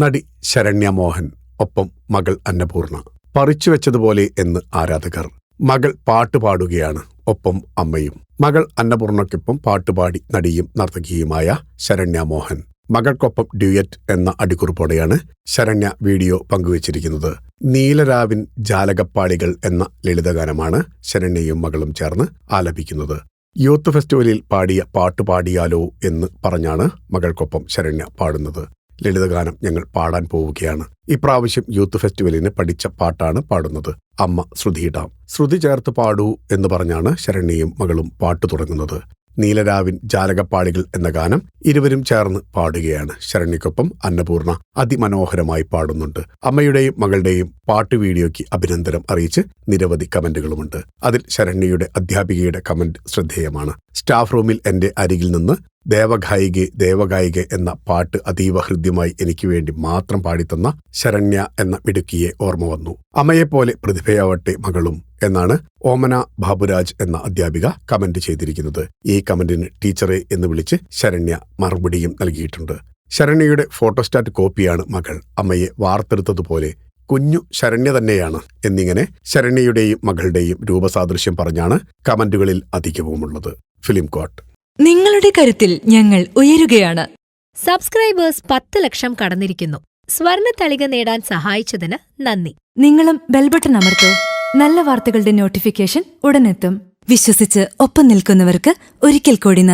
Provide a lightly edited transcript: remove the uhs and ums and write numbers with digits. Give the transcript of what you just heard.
നടി ശരണ്യ മോഹൻ ഒപ്പം മകൾ അന്നപൂർണ. പറിച്ചുവെച്ചതുപോലെ എന്ന് ആരാധകർ. മകൾ പാട്ടുപാടുകയാണ്, ഒപ്പം അമ്മയും. മകൾ അന്നപൂർണയ്ക്കൊപ്പം പാട്ടുപാടി നടിയും നർത്തകിയുമായ ശരണ്യ മോഹൻ. മകൾക്കൊപ്പം ഡ്യുയറ്റ് എന്ന അടിക്കുറിപ്പോടെയാണ് ശരണ്യ വീഡിയോ പങ്കുവച്ചിരിക്കുന്നത്. നീലരാവിൻ ജാലകപ്പാളികൾ എന്ന ലളിതഗാനമാണ് ശരണ്യയും മകളും ചേർന്ന് ആലപിക്കുന്നത്. യൂത്ത് ഫെസ്റ്റിവലിൽ പാടിയ പാട്ട് പാടിയാലോ എന്ന് പറഞ്ഞാണ് മകൾക്കൊപ്പം ശരണ്യ പാടുന്നത്. ലളിതഗാനം ഞങ്ങൾ പാടാൻ പോവുകയാണ്. ഇപ്രാവശ്യം യൂത്ത് ഫെസ്റ്റിവലിന് പഠിച്ച പാട്ടാണ് പാടുന്നത്. അമ്മ ശ്രുതിയിടാം, ശ്രുതി ചേർത്ത് പാടൂ എന്ന് പറഞ്ഞാണ് ശരണ്യയും മകളും പാട്ടു തുടങ്ങുന്നത്. നീലരാവിൻ ജാലകപ്പാളികൾ എന്ന ഗാനം ഇരുവരും ചേർന്ന് പാടുകയാണ്. ശരണ്യക്കൊപ്പം അന്നപൂർണ അതിമനോഹരമായി പാടുന്നുണ്ട്. അമ്മയുടെയും മകളുടെയും പാട്ട് വീഡിയോയ്ക്ക് അഭിനന്ദനം അറിയിച്ച് നിരവധി കമന്റുകളുമുണ്ട്. അതിൽ ശരണ്യയുടെ അധ്യാപികയുടെ കമന്റ് ശ്രദ്ധേയമാണ്. സ്റ്റാഫ് റൂമിൽ എന്റെ അരികിൽ നിന്ന് ദേവഗായികെ ദേവഗായികെ എന്ന പാട്ട് അതീവ ഹൃദ്യമായി എനിക്ക് വേണ്ടി മാത്രം പാടിത്തന്ന ശരണ്യ എന്ന മിടുക്കിയെ ഓർമ്മ വന്നു. അമ്മയെപ്പോലെ പ്രതിഭയാവട്ടെ മകളും എന്നാണ് ഓമന ബാബുരാജ് എന്ന അധ്യാപിക കമന്റ് ചെയ്തിരിക്കുന്നത്. ഈ കമന്റിന് ടീച്ചറെ എന്ന് വിളിച്ച് ശരണ്യ മറുപടിയും നൽകിയിട്ടുണ്ട്. ശരണ്യയുടെ ഫോട്ടോസ്റ്റാറ്റ് കോപ്പിയാണ് മകൾ. അമ്മയെ വാർത്തെടുത്തതുപോലെ കുഞ്ഞു ശരണ്യ തന്നെയാണ് എന്നിങ്ങനെ ശരണ്യയുടെയും മകളുടെയും രൂപസാദൃശ്യം പറഞ്ഞാണ് കമന്റുകളിൽ അധികവുമുള്ളത്. Film coat. നിങ്ങളുടെ കരുത്തിൽ ഞങ്ങൾ ഉയരുകയാണ്. സബ്സ്ക്രൈബേഴ്സ് 10 ലക്ഷം കടന്നിരിക്കുന്നു. സ്വർണ്ണ തളിക നേടാൻ സഹായിച്ചതിന് നന്ദി. നിങ്ങളും ബെൽബട്ടൺ അമർത്തോ. നല്ല വാർത്തകളുടെ നോട്ടിഫിക്കേഷൻ ഉടനെത്തും. വിശ്വസിച്ച് ഒപ്പം നിൽക്കുന്നവർക്ക് ഒരിക്കൽ കൂടി നന്ദി.